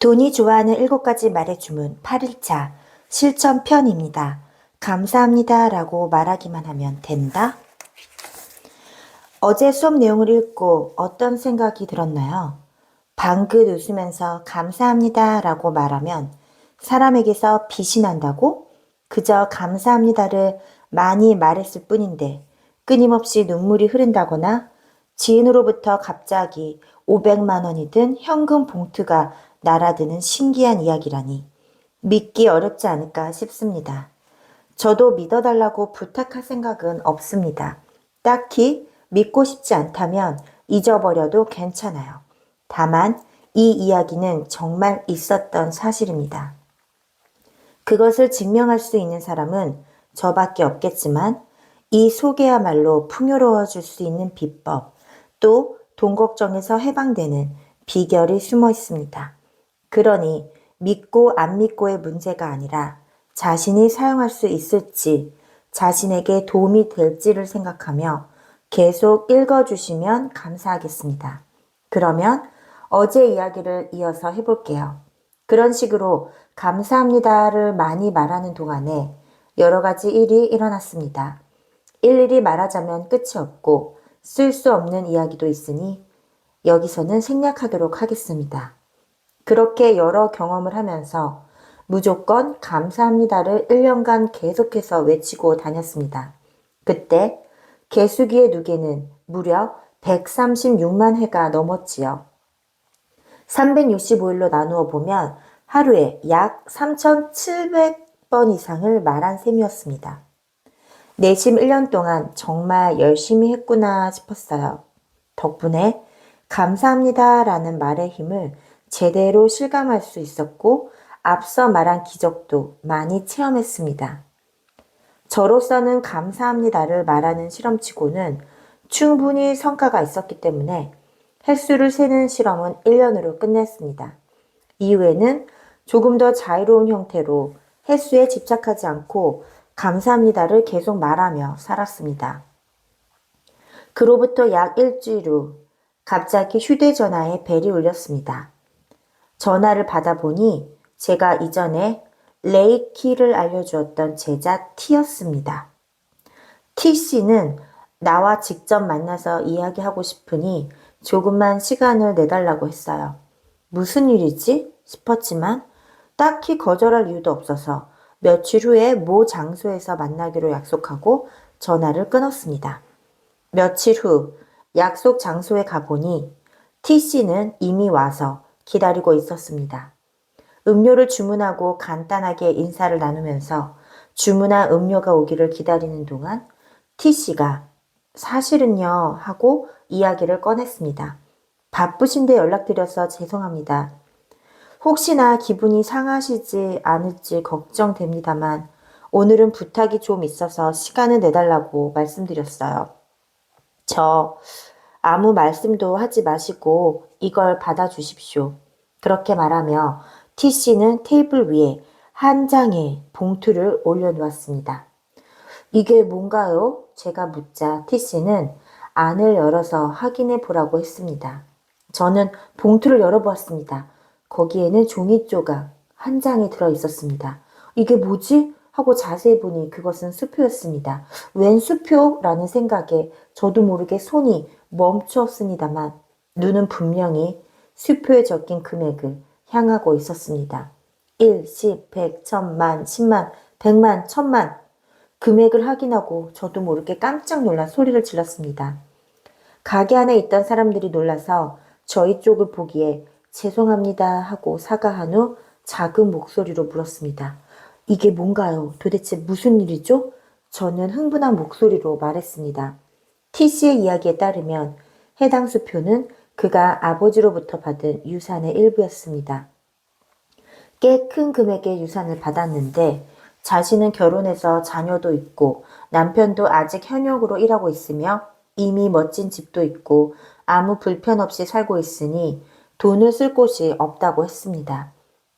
돈이 좋아하는 7가지 말의 주문 8일차 실천편입니다. 감사합니다 라고 말하기만 하면 된다? 어제 수업 내용을 읽고 어떤 생각이 들었나요? 방긋 웃으면서 감사합니다 라고 말하면 사람에게서 빛이 난다고? 그저 감사합니다를 많이 말했을 뿐인데 끊임없이 눈물이 흐른다거나 지인으로부터 갑자기 500만 원이 든 현금 봉투가 날아드는 신기한 이야기라니 믿기 어렵지 않을까 싶습니다. 저도 믿어달라고 부탁할 생각은 없습니다. 딱히 믿고 싶지 않다면 잊어버려도 괜찮아요. 다만 이 이야기는 정말 있었던 사실입니다. 그것을 증명할 수 있는 사람은 저밖에 없겠지만 이 속에야말로 풍요로워질 수 있는 비법, 또 돈 걱정에서 해방되는 비결이 숨어 있습니다. 그러니 믿고 안 믿고의 문제가 아니라 자신이 사용할 수 있을지, 자신에게 도움이 될지를 생각하며 계속 읽어주시면 감사하겠습니다. 그러면 어제 이야기를 이어서 해볼게요. 그런 식으로 감사합니다를 많이 말하는 동안에 여러 가지 일이 일어났습니다. 일일이 말하자면 끝이 없고 쓸 수 없는 이야기도 있으니 여기서는 생략하도록 하겠습니다. 그렇게 여러 경험을 하면서 무조건 감사합니다를 1년간 계속해서 외치고 다녔습니다. 그때 개수기의 누계는 무려 136만 회가 넘었지요. 365일로 나누어 보면 하루에 약 3,700번 이상을 말한 셈이었습니다. 내심 1년 동안 정말 열심히 했구나 싶었어요. 덕분에 감사합니다 라는 말의 힘을 제대로 실감할 수 있었고 앞서 말한 기적도 많이 체험했습니다. 저로서는 감사합니다를 말하는 실험치고는 충분히 성과가 있었기 때문에 횟수를 세는 실험은 1년으로 끝냈습니다. 이후에는 조금 더 자유로운 형태로 횟수에 집착하지 않고 감사합니다를 계속 말하며 살았습니다. 그로부터 약 일주일 후 갑자기 휴대전화에 벨이 울렸습니다. 전화를 받아보니 제가 이전에 레이키를 알려주었던 제자 T였습니다. T씨는 나와 직접 만나서 이야기하고 싶으니 조금만 시간을 내달라고 했어요. 무슨 일이지? 싶었지만 딱히 거절할 이유도 없어서 며칠 후에 모 장소에서 만나기로 약속하고 전화를 끊었습니다. 며칠 후 약속 장소에 가보니 T씨는 이미 와서 기다리고 있었습니다. 음료를 주문하고 간단하게 인사를 나누면서 주문한 음료가 오기를 기다리는 동안 T씨가 사실은요 하고 이야기를 꺼냈습니다. 바쁘신데 연락드려서 죄송합니다. 혹시나 기분이 상하시지 않을지 걱정됩니다만 오늘은 부탁이 좀 있어서 시간을 내달라고 말씀드렸어요. 저 아무 말씀도 하지 마시고 이걸 받아주십시오. 그렇게 말하며 T씨는 테이블 위에 한 장의 봉투를 올려놓았습니다. 이게 뭔가요? 제가 묻자 T씨는 안을 열어서 확인해 보라고 했습니다. 저는 봉투를 열어보았습니다. 거기에는 종이 조각 한 장이 들어 있었습니다. 이게 뭐지? 하고 자세히 보니 그것은 수표였습니다. 웬 수표라는 생각에 저도 모르게 손이 멈추었습니다만 눈은 분명히 수표에 적힌 금액을 향하고 있었습니다. 1, 10, 100, 1000만, 10만, 100만, 1000만 금액을 확인하고 저도 모르게 깜짝 놀라 소리를 질렀습니다. 가게 안에 있던 사람들이 놀라서 저희 쪽을 보기에 죄송합니다 하고 사과한 후 작은 목소리로 물었습니다. 이게 뭔가요? 도대체 무슨 일이죠? 저는 흥분한 목소리로 말했습니다. T씨의 이야기에 따르면 해당 수표는 그가 아버지로부터 받은 유산의 일부였습니다. 꽤 큰 금액의 유산을 받았는데 자신은 결혼해서 자녀도 있고 남편도 아직 현역으로 일하고 있으며 이미 멋진 집도 있고 아무 불편 없이 살고 있으니 돈을 쓸 곳이 없다고 했습니다.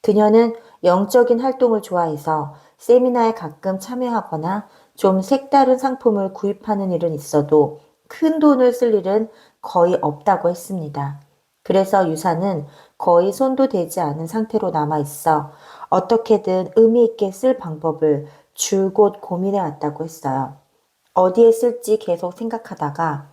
그녀는 영적인 활동을 좋아해서 세미나에 가끔 참여하거나 좀 색다른 상품을 구입하는 일은 있어도 큰 돈을 쓸 일은 거의 없다고 했습니다. 그래서 유산은 거의 손도 대지 않은 상태로 남아 있어 어떻게든 의미 있게 쓸 방법을 줄곧 고민해 왔다고 했어요. 어디에 쓸지 계속 생각하다가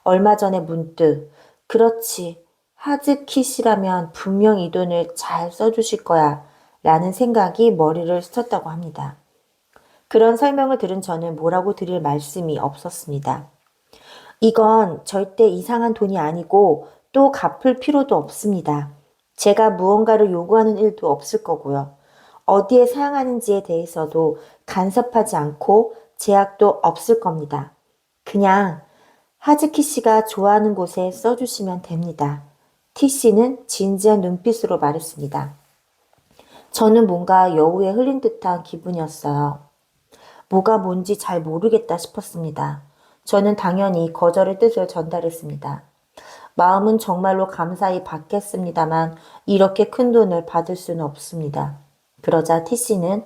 얼마 전에 문득 그렇지, 하즈킷이라면 분명 이 돈을 잘 써주실 거야 라는 생각이 머리를 스쳤다고 합니다. 그런 설명을 들은 저는 뭐라고 드릴 말씀이 없었습니다. 이건 절대 이상한 돈이 아니고 또 갚을 필요도 없습니다. 제가 무언가를 요구하는 일도 없을 거고요. 어디에 사용하는지에 대해서도 간섭하지 않고 제약도 없을 겁니다. 그냥 하즈키 씨가 좋아하는 곳에 써주시면 됩니다. T 씨는 진지한 눈빛으로 말했습니다. 저는 뭔가 여우에 흘린 듯한 기분이었어요. 뭐가 뭔지 잘 모르겠다 싶었습니다. 저는 당연히 거절의 뜻을 전달했습니다. 마음은 정말로 감사히 받겠습니다만 이렇게 큰 돈을 받을 수는 없습니다. 그러자 T씨는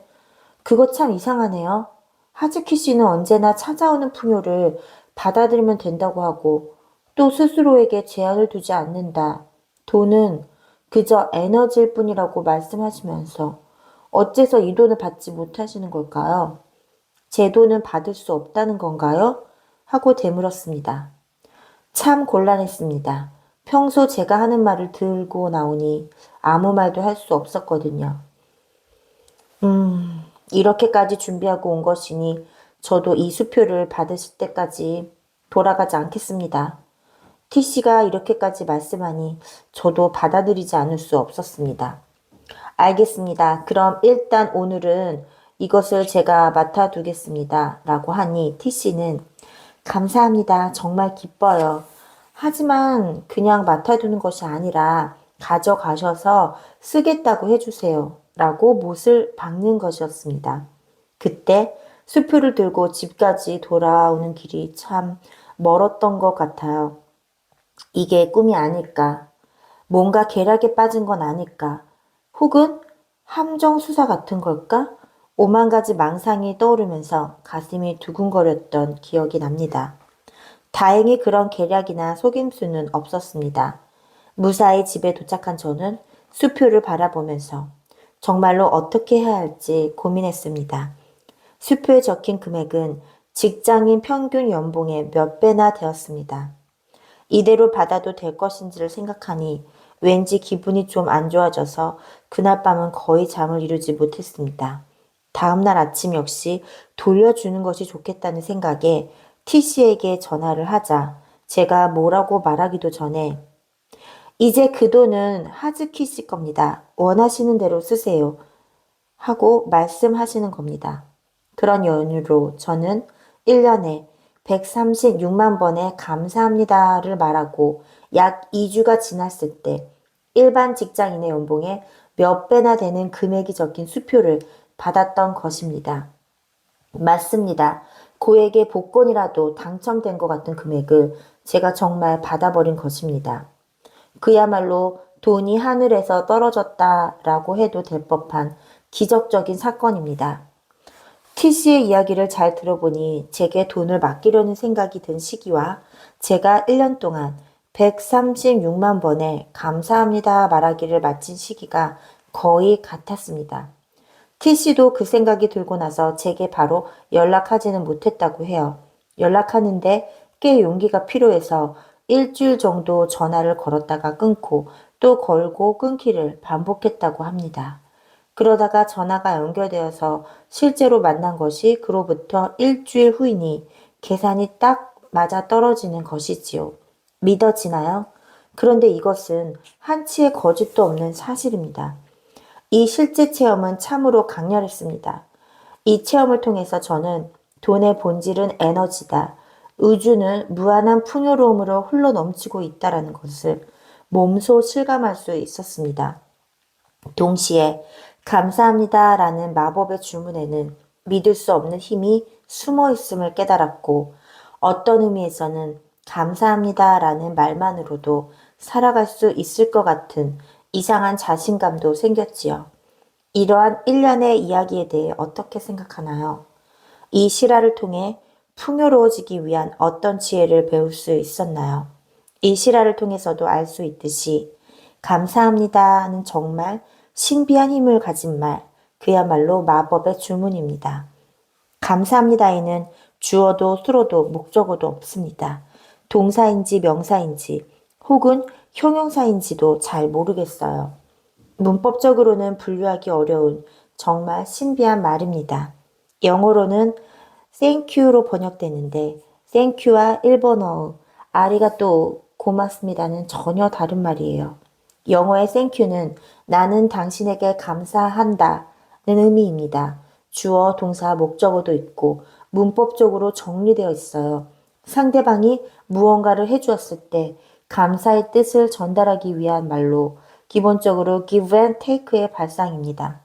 그거 참 이상하네요. 하즈키 씨는 언제나 찾아오는 풍요를 받아들이면 된다고 하고 또 스스로에게 제한을 두지 않는다. 돈은 그저 에너지일 뿐이라고 말씀하시면서 어째서 이 돈을 받지 못하시는 걸까요? 제 돈은 받을 수 없다는 건가요? 하고 되물었습니다. 참 곤란했습니다. 평소 제가 하는 말을 들고 나오니 아무 말도 할 수 없었거든요. 이렇게까지 준비하고 온 것이니 저도 이 수표를 받으실 때까지 돌아가지 않겠습니다. T씨가 이렇게까지 말씀하니 저도 받아들이지 않을 수 없었습니다. 알겠습니다. 그럼 일단 오늘은 이것을 제가 맡아두겠습니다. 라고 하니 T씨는 감사합니다. 정말 기뻐요. 하지만 그냥 맡아두는 것이 아니라 가져가셔서 쓰겠다고 해주세요. 라고 못을 박는 것이었습니다. 그때 수표를 들고 집까지 돌아오는 길이 참 멀었던 것 같아요. 이게 꿈이 아닐까? 뭔가 계략에 빠진 건 아닐까? 혹은 함정 수사 같은 걸까? 오만 가지 망상이 떠오르면서 가슴이 두근거렸던 기억이 납니다. 다행히 그런 계략이나 속임수는 없었습니다. 무사히 집에 도착한 저는 수표를 바라보면서 정말로 어떻게 해야 할지 고민했습니다. 수표에 적힌 금액은 직장인 평균 연봉의 몇 배나 되었습니다. 이대로 받아도 될 것인지를 생각하니 왠지 기분이 좀 안 좋아져서 그날 밤은 거의 잠을 이루지 못했습니다. 다음날 아침 역시 돌려주는 것이 좋겠다는 생각에 T씨에게 전화를 하자 제가 뭐라고 말하기도 전에 이제 그 돈은 하즈키 씨 겁니다. 원하시는 대로 쓰세요. 하고 말씀하시는 겁니다. 그런 연유로 저는 1년에 136만 번의 감사합니다를 말하고 약 2주가 지났을 때 일반 직장인의 연봉의 몇 배나 되는 금액이 적힌 수표를 받았던 것입니다. 맞습니다. 고액의 복권이라도 당첨된 것 같은 금액을 제가 정말 받아버린 것입니다. 그야말로 돈이 하늘에서 떨어졌다라고 해도 될 법한 기적적인 사건입니다. T씨의 이야기를 잘 들어보니 제게 돈을 맡기려는 생각이 든 시기와 제가 1년 동안 136만 번의 감사합니다 말하기를 마친 시기가 거의 같았습니다. T씨도 그 생각이 들고 나서 제게 바로 연락하지는 못했다고 해요. 연락하는데 꽤 용기가 필요해서 일주일 정도 전화를 걸었다가 끊고 또 걸고 끊기를 반복했다고 합니다. 그러다가 전화가 연결되어서 실제로 만난 것이 그로부터 일주일 후이니 계산이 딱 맞아 떨어지는 것이지요. 믿어지나요? 그런데 이것은 한치의 거짓도 없는 사실입니다. 이 실제 체험은 참으로 강렬했습니다. 이 체험을 통해서 저는 돈의 본질은 에너지다. 우주는 무한한 풍요로움으로 흘러넘치고 있다는 것을 몸소 실감할 수 있었습니다. 동시에 감사합니다라는 마법의 주문에는 믿을 수 없는 힘이 숨어 있음을 깨달았고 어떤 의미에서는 감사합니다라는 말만으로도 살아갈 수 있을 것 같은 이상한 자신감도 생겼지요. 이러한 일련의 이야기에 대해 어떻게 생각하나요? 이 실화를 통해 풍요로워지기 위한 어떤 지혜를 배울 수 있었나요? 이 실화를 통해서도 알 수 있듯이 감사합니다는 정말 신비한 힘을 가진 말, 그야말로 마법의 주문입니다. 감사합니다에는 주어도 수로도 목적어도 없습니다. 동사인지 명사인지 혹은 형용사인지도 잘 모르겠어요. 문법적으로는 분류하기 어려운 정말 신비한 말입니다. 영어로는 thank you로 번역되는데 thank you와 일본어의 아리가또 고맙습니다는 전혀 다른 말이에요. 영어의 thank you는 나는 당신에게 감사한다는 의미입니다. 주어, 동사, 목적어도 있고 문법적으로 정리되어 있어요. 상대방이 무언가를 해주었을 때 감사의 뜻을 전달하기 위한 말로 기본적으로 give and take의 발상입니다.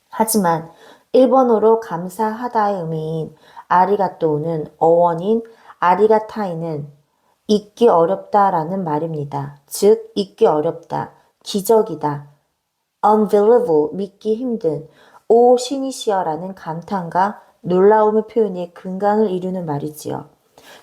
하지만 일본어로 감사하다의 의미인 아리가또는 어원인 아리가타이는 잊기 어렵다라는 말입니다. 즉 잊기 어렵다, 기적이다, unbelievable, 믿기 힘든, 오 신이시여라는 감탄과 놀라움의 표현이 근간을 이루는 말이지요.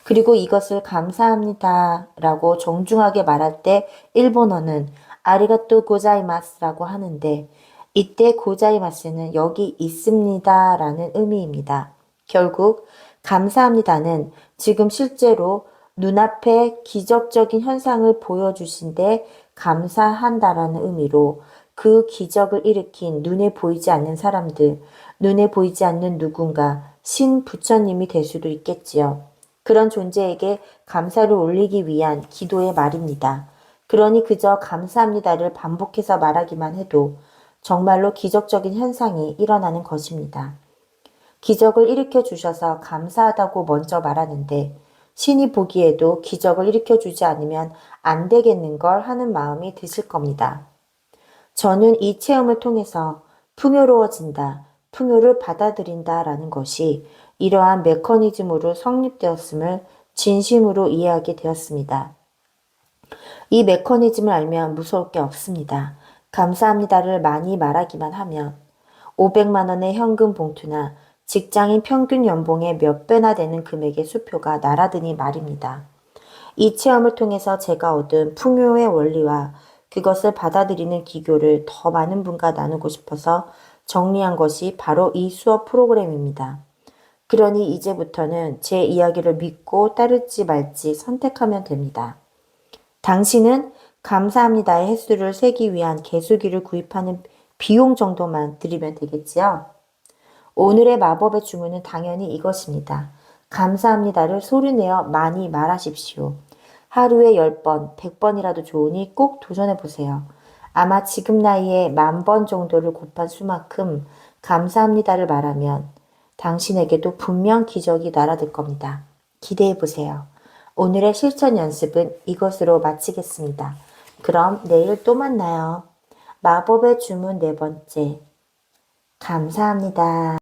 그리고 이것을 감사합니다라고 정중하게 말할 때 일본어는 아리가또 고자이마스라고 하는데 이때 고자이마스는 여기 있습니다라는 의미입니다. 결국 감사합니다는 지금 실제로 눈앞에 기적적인 현상을 보여주신데 감사한다라는 의미로 그 기적을 일으킨 눈에 보이지 않는 사람들, 눈에 보이지 않는 누군가, 신 부처님이 될 수도 있겠지요. 그런 존재에게 감사를 올리기 위한 기도의 말입니다. 그러니 그저 감사합니다를 반복해서 말하기만 해도 정말로 기적적인 현상이 일어나는 것입니다. 기적을 일으켜 주셔서 감사하다고 먼저 말하는데 신이 보기에도 기적을 일으켜 주지 않으면 안 되겠는 걸 하는 마음이 드실 겁니다. 저는 이 체험을 통해서 풍요로워진다, 풍요를 받아들인다 라는 것이 이러한 메커니즘으로 성립되었음을 진심으로 이해하게 되었습니다. 이 메커니즘을 알면 무서울 게 없습니다. 감사합니다를 많이 말하기만 하면 500만 원의 현금 봉투나 직장인 평균 연봉의 몇 배나 되는 금액의 수표가 날아드니 말입니다. 이 체험을 통해서 제가 얻은 풍요의 원리와 그것을 받아들이는 기교를 더 많은 분과 나누고 싶어서 정리한 것이 바로 이 수업 프로그램입니다. 그러니 이제부터는 제 이야기를 믿고 따를지 말지 선택하면 됩니다. 당신은 감사합니다의 횟수를 세기 위한 개수기를 구입하는 비용 정도만 들이면 되겠지요. 오늘의 마법의 주문은 당연히 이것입니다. 감사합니다를 소리내어 많이 말하십시오. 하루에 10번, 100번이라도 좋으니 꼭 도전해보세요. 아마 지금 나이에 10,000번 정도를 곱한 수만큼 감사합니다를 말하면 당신에게도 분명 기적이 날아들 겁니다. 기대해보세요. 오늘의 실천 연습은 이것으로 마치겠습니다. 그럼 내일 또 만나요. 마법의 주문 4번째. 감사합니다.